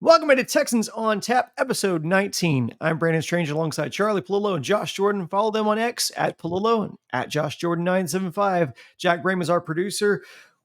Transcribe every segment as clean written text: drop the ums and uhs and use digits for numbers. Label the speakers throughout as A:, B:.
A: Welcome to Texans on Tap, episode 19. I'm Brandon Strange alongside Charlie Palillo and Josh Jordan. Follow them on X at Palillo and at Josh Jordan 975. Jack Brame is our producer.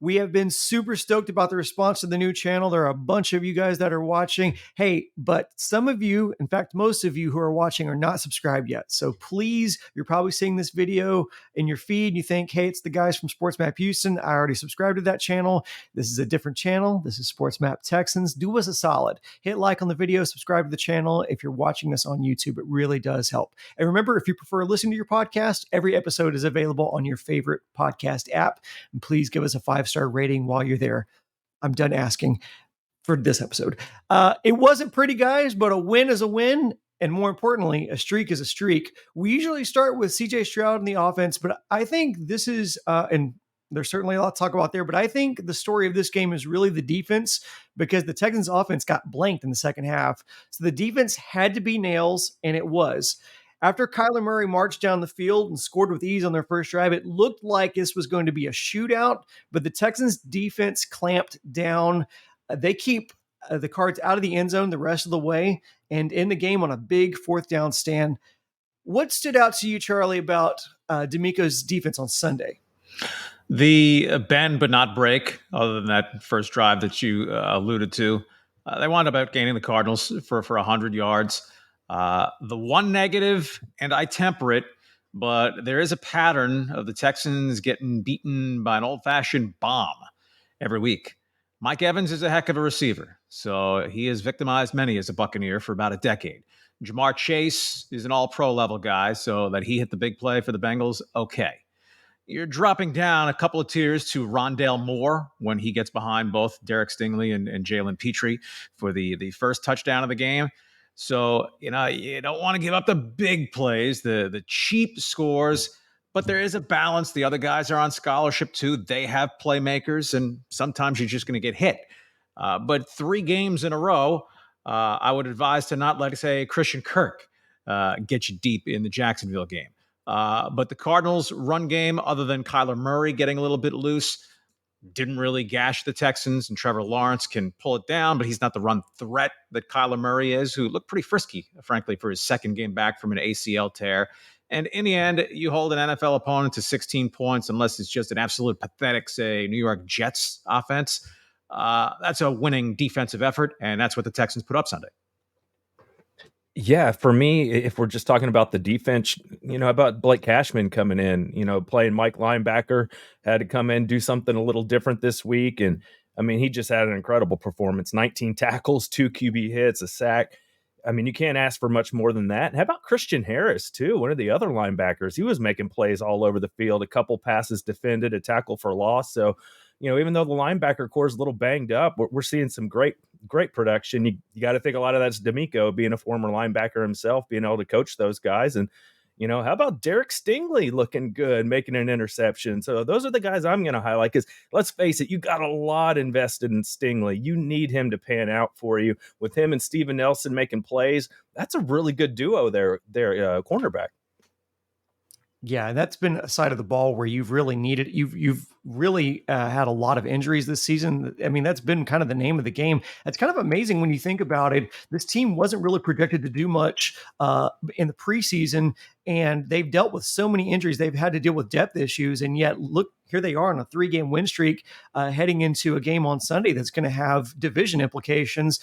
A: We have been super stoked about the response to the new channel. There are a bunch of you guys that are watching. Hey, but some of you, in fact, most of you who are watching are not subscribed yet. So please, you're probably seeing this video in your feed and you think, hey, it's the guys from Sports Map Houston. I already subscribed to that channel. This is a different channel. This is Sports Map Texans. Do us a solid. Hit like on the video, subscribe to the channel. If you're watching this on YouTube, it really does help. And remember, if you prefer listening to your podcast, every episode is available on your favorite podcast app. And please give us a 5-star rating while you're there. I'm done asking for this episode. It wasn't pretty, guys, but a win is a win. And more importantly, a streak is a streak. We usually start with CJ Stroud in the offense, but I think this is, and there's certainly a lot to talk about there, but I think the story of this game is really the defense because the Texans offense got blanked in the second half. So the defense had to be nails, and it was. After Kyler Murray marched down the field and scored with ease on their first drive, it looked like this was going to be a shootout, but the Texans defense clamped down. They keep the Cards out of the end zone the rest of the way and in the game on a big fourth down stand. What stood out to you, Charlie, about D'Amico's defense on Sunday?
B: The bend but not break, other than that first drive that you alluded to. They wound up outgaining the Cardinals for 100 yards. The one negative, and I temper it, but there is a pattern of the Texans getting beaten by an old-fashioned bomb every week. Mike Evans is a heck of a receiver, so he has victimized many as a Buccaneer for about a decade. Jamar Chase is an all-pro level guy, so that he hit the big play for the Bengals, okay. You're dropping down a couple of tiers to Rondale Moore when he gets behind both Derek Stingley and Jalen Petrie for the first touchdown of the game. So, you don't want to give up the big plays, the cheap scores, but there is a balance. The other guys are on scholarship too. They have playmakers, and sometimes you're just going to get hit. But 3 games in a row, I would advise to not let, say, Christian Kirk get you deep in the Jacksonville game. But the Cardinals' run game, other than Kyler Murray getting a little bit loose, didn't really gash the Texans, and Trevor Lawrence can pull it down, but he's not the run threat that Kyler Murray is, who looked pretty frisky, frankly, for his second game back from an ACL tear. And in the end, you hold an NFL opponent to 16 points, unless it's just an absolute pathetic, say, New York Jets offense. That's a winning defensive effort, and that's what the Texans put up Sunday.
C: Yeah, for me, if we're just talking about the defense, about Blake Cashman coming in, playing Mike linebacker, had to come in, do something a little different this week. And I mean, he just had an incredible performance, 19 tackles, 2 QB hits, a sack. I mean, you can't ask for much more than that. And how about Christian Harris, too? One of the other linebackers. He was making plays all over the field, a couple passes defended, a tackle for loss. So, even though the linebacker core is a little banged up, we're seeing some great production. You got to think a lot of that's D'Amico being a former linebacker himself, being able to coach those guys. And, how about Derek Stingley looking good, making an interception? So those are the guys I'm going to highlight because let's face it, you got a lot invested in Stingley. You need him to pan out for you. With him and Steven Nelson making plays, that's a really good duo there, cornerback.
A: Yeah, and that's been a side of the ball where you've really needed. You've really had a lot of injuries this season. I mean, that's been kind of the name of the game. It's kind of amazing when you think about it. This team wasn't really projected to do much in the preseason, and they've dealt with so many injuries. They've had to deal with depth issues, and yet look, here they are on a 3-game win streak, heading into a game on Sunday that's going to have division implications.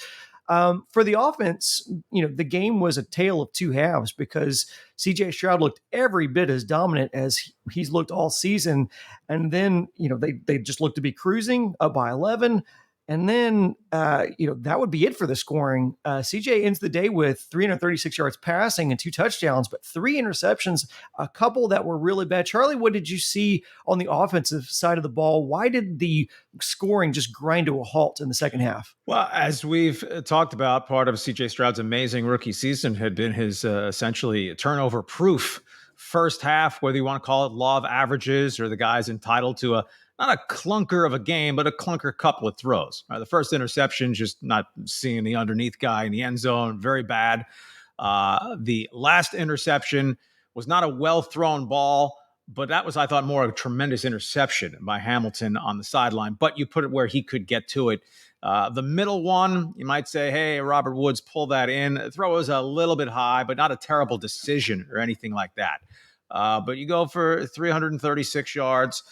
A: For the offense, the game was a tale of 2 halves because CJ Stroud looked every bit as dominant as he's looked all season. And then, they just looked to be cruising up by 11. And then, that would be it for the scoring. CJ ends the day with 336 yards passing and 2 touchdowns, but 3 interceptions, a couple that were really bad. Charlie, what did you see on the offensive side of the ball? Why did the scoring just grind to a halt in the second half?
B: Well, as we've talked about, part of CJ Stroud's amazing rookie season had been his essentially turnover-proof first half, whether you want to call it law of averages or the guy's entitled to not a clunker of a game, but a clunker couple of throws. The first interception, just not seeing the underneath guy in the end zone, very bad. The last interception was not a well-thrown ball, but that was, I thought, more a tremendous interception by Hamilton on the sideline. But you put it where he could get to it. The middle one, you might say, hey, Robert Woods, pull that in. The throw was a little bit high, but not a terrible decision or anything like that. But you go for 336 yards.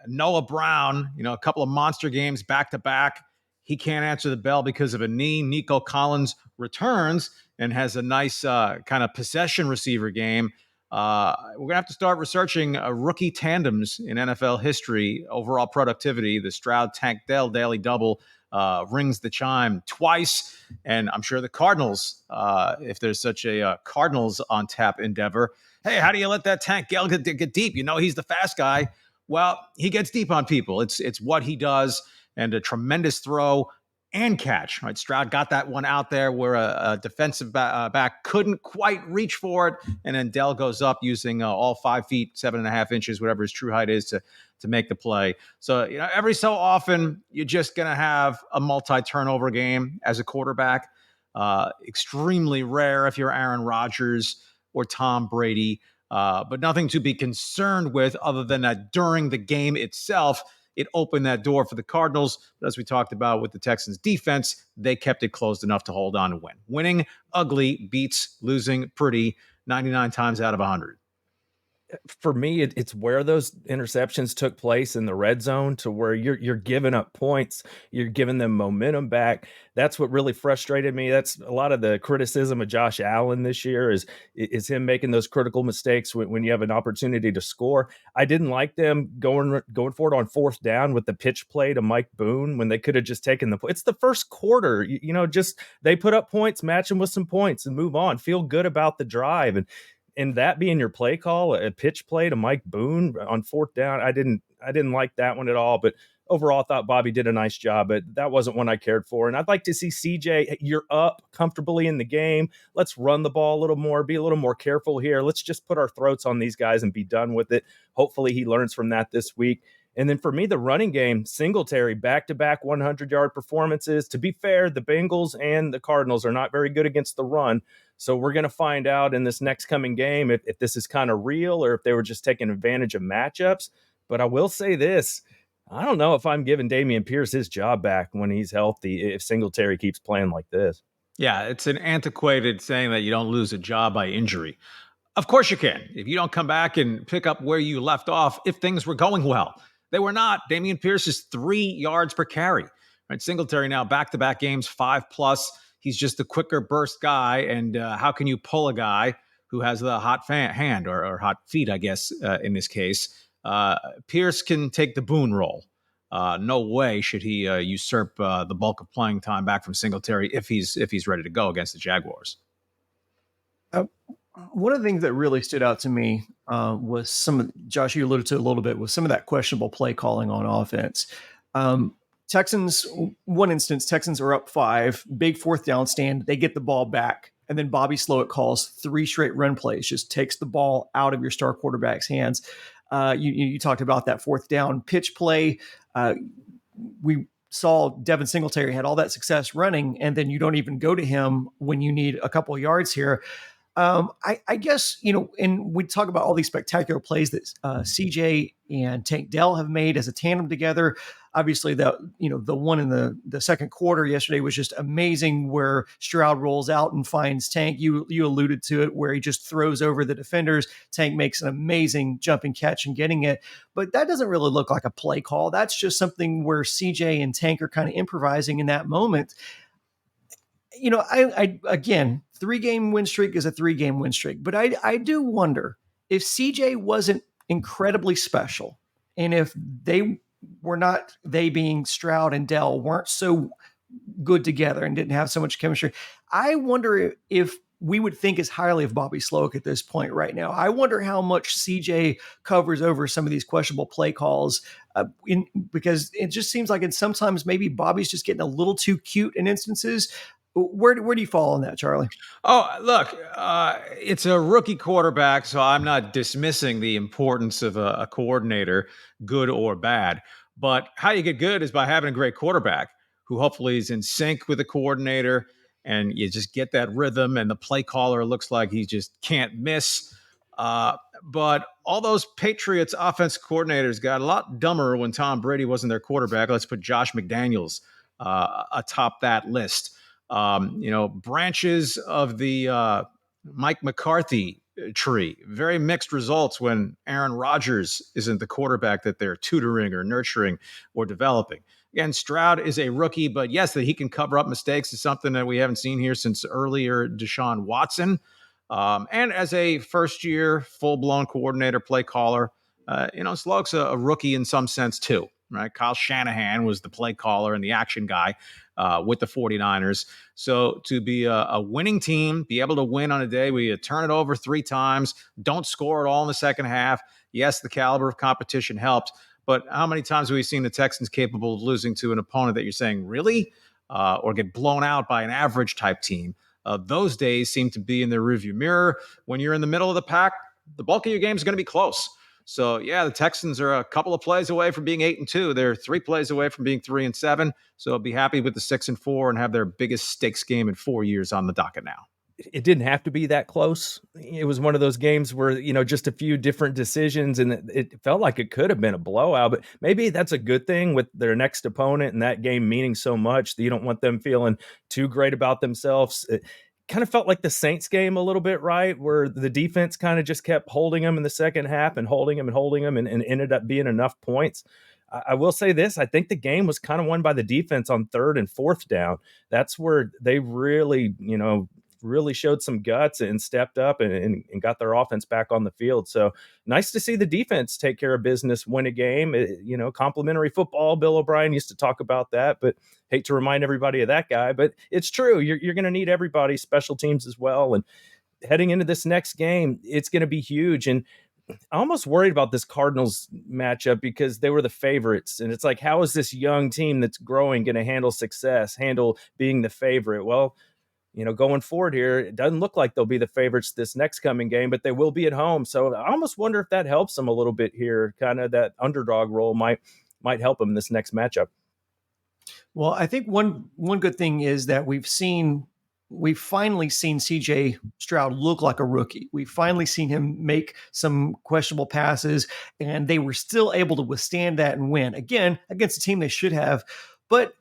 B: Noah Brown, a couple of monster games back to back. He can't answer the bell because of a knee. Nico Collins returns and has a nice kind of possession receiver game. We're going to have to start researching rookie tandems in NFL history, overall productivity. The Stroud-Tank Dell daily double rings the chime twice. And I'm sure the Cardinals, if there's such a Cardinals on tap endeavor, hey, how do you let that Tank Dell get deep? He's the fast guy. Well, he gets deep on people. It's what he does, and a tremendous throw and catch. Right, Stroud got that one out there where a defensive back couldn't quite reach for it, and then Dell goes up using all 5 feet 7.5 inches, whatever his true height is, to make the play. So every so often you're just gonna have a multi-turnover game as a quarterback. Extremely rare if you're Aaron Rodgers or Tom Brady. But nothing to be concerned with other than that during the game itself, it opened that door for the Cardinals. But as we talked about with the Texans defense, they kept it closed enough to hold on and win. Winning ugly beats losing pretty 99 times out of 100.
C: For me, it's where those interceptions took place in the red zone, to where you're giving up points, you're giving them momentum back. That's what really frustrated me. That's a lot of the criticism of Josh Allen this year is him making those critical mistakes when you have an opportunity to score. I didn't like them going for it on fourth down with the pitch play to Mike Boone when they could have just taken it's the first quarter. Just they put up points, match them with some points, and move on. Feel good about the drive. And that being your play call, a pitch play to Mike Boone on fourth down, I didn't like that one at all. But overall, I thought Bobby did a nice job, but that wasn't one I cared for. And I'd like to see CJ, you're up comfortably in the game. Let's run the ball a little more, be a little more careful here. Let's just put our throats on these guys and be done with it. Hopefully he learns from that this week. And then for me, the running game, Singletary, back-to-back 100-yard performances. To be fair, the Bengals and the Cardinals are not very good against the run. So we're going to find out in this next coming game if this is kind of real or if they were just taking advantage of matchups. But I will say this. I don't know if I'm giving Dameon Pierce his job back when he's healthy if Singletary keeps playing like this.
B: Yeah, it's an antiquated saying that you don't lose a job by injury. Of course you can. If you don't come back and pick up where you left off, if things were going well. They were not. Dameon Pierce is 3 yards per carry. Right? Singletary now back-to-back games, 5+. He's just a quicker burst guy. And how can you pull a guy who has the hot hand or hot feet, I guess, in this case? Pierce can take the Boone role. No way should he usurp the bulk of playing time back from Singletary if he's ready to go against the Jaguars.
A: One of the things that really stood out to me was Josh, you alluded to a little bit, was some of that questionable play calling on offense. Texans are up 5, big fourth down stand. They get the ball back, and then Bobby Slowick calls 3 straight run plays, just takes the ball out of your star quarterback's hands. You talked about that fourth down pitch play. We saw Devin Singletary had all that success running, and then you don't even go to him when you need a couple of yards here. I guess, and we talk about all these spectacular plays that CJ and Tank Dell have made as a tandem together. Obviously, the one in the second quarter yesterday was just amazing, where Stroud rolls out and finds Tank. You alluded to it, where he just throws over the defenders. Tank makes an amazing jumping catch and getting it. But that doesn't really look like a play call. That's just something where CJ and Tank are kind of improvising in that moment. I again, 3-game win streak is a 3-game win streak, but I do wonder if CJ wasn't incredibly special, and if they being Stroud and Dell weren't so good together and didn't have so much chemistry. I wonder if we would think as highly of Bobby Slowick at this point right now. I wonder how much CJ covers over some of these questionable play calls, because it just seems like sometimes maybe Bobby's just getting a little too cute in instances. Where do you fall on that, Charlie?
B: Oh, look, it's a rookie quarterback, so I'm not dismissing the importance of a coordinator, good or bad. But how you get good is by having a great quarterback who hopefully is in sync with the coordinator, and you just get that rhythm, and the play caller looks like he just can't miss. But all those Patriots offense coordinators got a lot dumber when Tom Brady wasn't their quarterback. Let's put Josh McDaniels atop that list. Branches of the Mike McCarthy tree, very mixed results when Aaron Rodgers isn't the quarterback that they're tutoring or nurturing or developing. Again, Stroud is a rookie, but yes, that he can cover up mistakes is something that we haven't seen here since earlier Deshaun Watson. And as a first-year, full-blown coordinator, play caller, Slug's a rookie in some sense too, right? Kyle Shanahan was the play caller and the action guy with the 49ers. So to be a winning team, be able to win on a day where you turn it over 3 times, don't score at all in the second half. Yes, the caliber of competition helps, but how many times have we seen the Texans capable of losing to an opponent that you're saying, really? Or get blown out by an average type team? Those days seem to be in the rearview mirror. When you're in the middle of the pack, the bulk of your game is going to be close. So, yeah, the Texans are a couple of plays away from being 8-2. They're 3 plays away from being 3-7. So I'll be happy with the 6-4 and have their biggest stakes game in 4 years on the docket now.
C: It didn't have to be that close. It was one of those games where, just a few different decisions, and it felt like it could have been a blowout, but maybe that's a good thing with their next opponent and that game meaning so much that you don't want them feeling too great about themselves. It kind of felt like the Saints game a little bit, right? Where the defense kind of just kept holding them in the second half and holding them and ended up being enough points. I will say this. I think the game was kind of won by the defense on 3rd and 4th down. That's where they really showed some guts and stepped up and got their offense back on the field. So nice to see the defense take care of business, win a game. Complimentary football. Bill O'Brien used to talk about that, but hate to remind everybody of that guy. But it's true. You're going to need everybody, special teams as well. And heading into this next game, it's going to be huge. And I'm almost worried about this Cardinals matchup because they were the favorites. And it's like, how is this young team that's growing going to handle being the favorite? Well, going forward here, it doesn't look like they'll be the favorites this next coming game, but they will be at home. So I almost wonder if that helps them a little bit here. Kind of that underdog role might help them in this next matchup.
A: Well, I think one good thing is that we've finally seen CJ Stroud look like a rookie. We've finally seen him make some questionable passes, and they were still able to withstand that and win again against a team they should have. But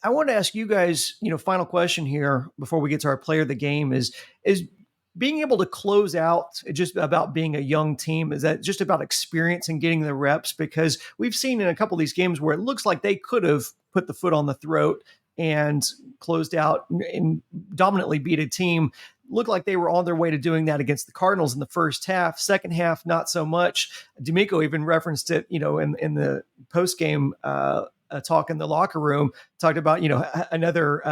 A: I want to ask you guys, final question here before we get to our player of the game is being able to close out just about being a young team? Is that just about experience and getting the reps? Because we've seen in a couple of these games where it looks like they could have put the foot on the throat and closed out and dominantly beat a team. Looked like they were on their way to doing that against the Cardinals in the first half. Second half, not so much. D'Amico even referenced it, in the post-game talk in the locker room, talked about, another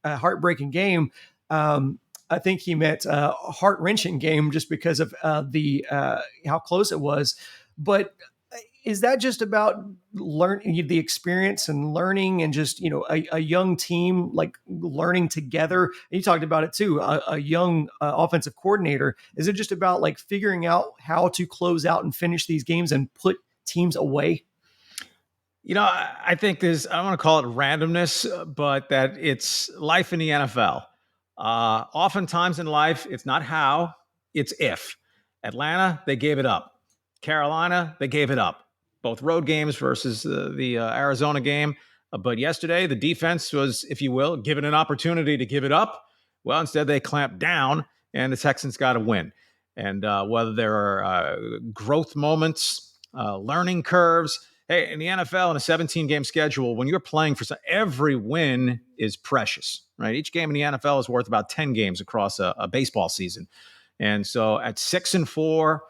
A: heartbreaking game. I think he meant heart-wrenching game just because of the how close it was. But is that just about learning the experience and learning and just, a young team, like learning together? And you talked about it too, a young offensive coordinator. Is it just about like figuring out how to close out and finish these games and put teams away?
B: I think I want to call it randomness, but that it's life in the NFL. Oftentimes in life, it's not how, it's if. Atlanta, they gave it up. Carolina, they gave it up. Both road games versus the Arizona game. But yesterday, the defense was, if you will, given an opportunity to give it up. Well, instead, they clamped down, and the Texans got a win. And whether there are growth moments, learning curves, hey, in the NFL, in a 17-game schedule, when you're playing for every win is precious, right? Each game in the NFL is worth about 10 games across a baseball season. And so at 6-4,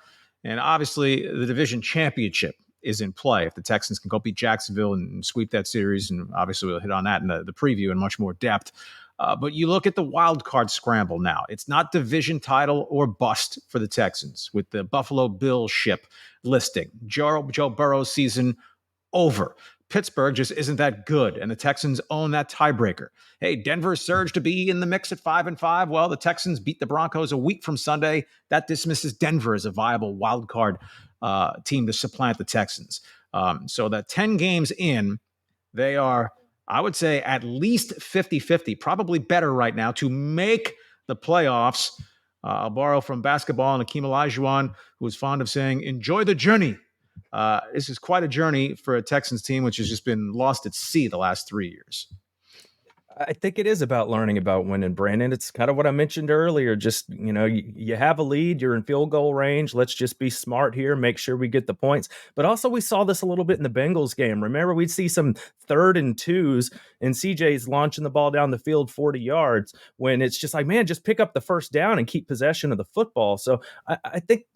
B: and obviously the division championship is in play if the Texans can go beat Jacksonville and sweep that series. And obviously we'll hit on that in the preview in much more depth. But you look at the wild card scramble now. It's not division title or bust for the Texans with the Buffalo Bills ship listing. Joe Burrow's season over. Pittsburgh just isn't that good, and the Texans own that tiebreaker. Hey, Denver surged to be in the mix at 5-5. Well, the Texans beat the Broncos a week from Sunday. That dismisses Denver as a viable wild card team to supplant the Texans. So that 10 games in, they are, I would say, at least 50-50, probably better right now to make the playoffs. I'll borrow from basketball and Akeem Olajuwon, who was fond of saying, enjoy the journey. This is quite a journey for a Texans team, which has just been lost at sea the last 3 years.
C: I think it is about learning about winning, Brandon. It's kind of what I mentioned earlier. Just, you have a lead, you're in field goal range. Let's just be smart here, make sure we get the points. But also we saw this a little bit in the Bengals game. Remember, we'd see some 3rd and 2s and CJ's launching the ball down the field 40 yards when it's just like, man, just pick up the first down and keep possession of the football. So I think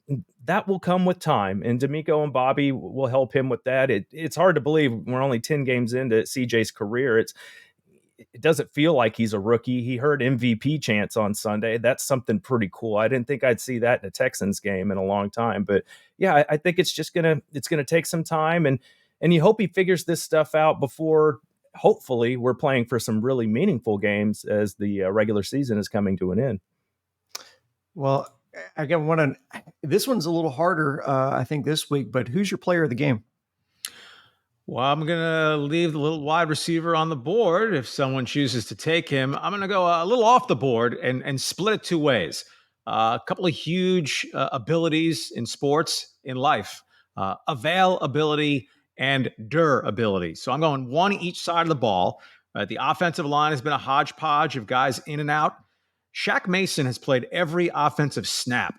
C: that will come with time, and D'Amico and Bobby will help him with that. It's hard to believe we're only 10 games into CJ's career. It doesn't feel like he's a rookie. He heard MVP chants on Sunday. That's something pretty cool. I didn't think I'd see that in a Texans game in a long time. But yeah, I think it's gonna take some time, and you hope he figures this stuff out before, hopefully, we're playing for some really meaningful games as the regular season is coming to an end.
A: Well, again, this one's a little harder, I think, this week. But who's your player of the game?
B: Well, I'm going to leave the little wide receiver on the board if someone chooses to take him. I'm going to go a little off the board and split it 2 ways. A couple of huge abilities in sports, in life, availability and durability. So I'm going one each side of the ball. The offensive line has been a hodgepodge of guys in and out. Shaq Mason has played every offensive snap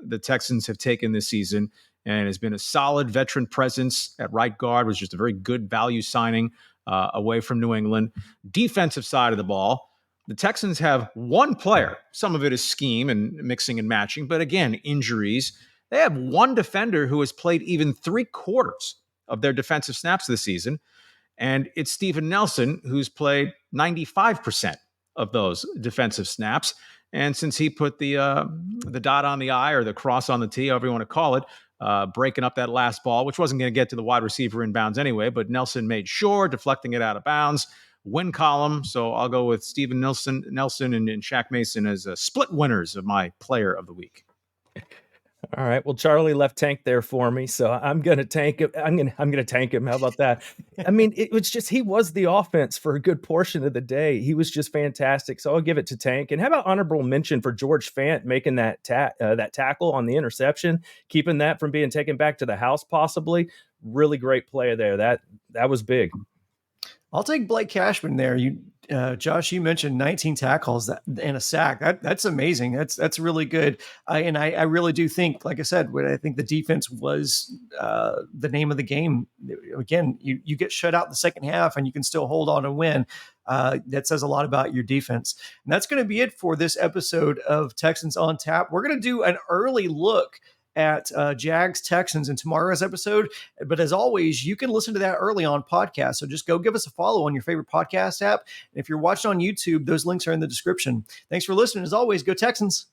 B: the Texans have taken this season, and has been a solid veteran presence at right guard, was just a very good value signing away from New England. Defensive side of the ball, the Texans have one player. Some of it is scheme and mixing and matching, but again, injuries. They have one defender who has played even 3/4 of their defensive snaps this season, and it's Steven Nelson, who's played 95% of those defensive snaps. And since he put the dot on the I or the cross on the T, however you want to call it, breaking up that last ball, which wasn't going to get to the wide receiver in bounds anyway, but Nelson made sure, deflecting it out of bounds, win column. So I'll go with Steven Nelson and Shaq Mason as split winners of my player of the week.
C: All right. Well, Charlie left Tank there for me, so I'm gonna tank him. I'm gonna tank him. How about that? I mean, it was just, he was the offense for a good portion of the day. He was just fantastic. So I'll give it to Tank. And how about honorable mention for George Fant making that tackle on the interception, keeping that from being taken back to the house possibly. Really great play there. That was big.
A: I'll take Blake Cashman there. Josh, you mentioned 19 tackles and a sack. That's amazing. That's really good. And I really do think, like I said, I think the defense was the name of the game. Again, you get shut out in the second half and you can still hold on and win. That says a lot about your defense. And that's going to be it for this episode of Texans on Tap. We're going to do an early look at Jags Texans in tomorrow's episode. But as always, you can listen to that early on podcast. So just go give us a follow on your favorite podcast app. And if you're watching on YouTube, those links are in the description. Thanks for listening. As always, go Texans.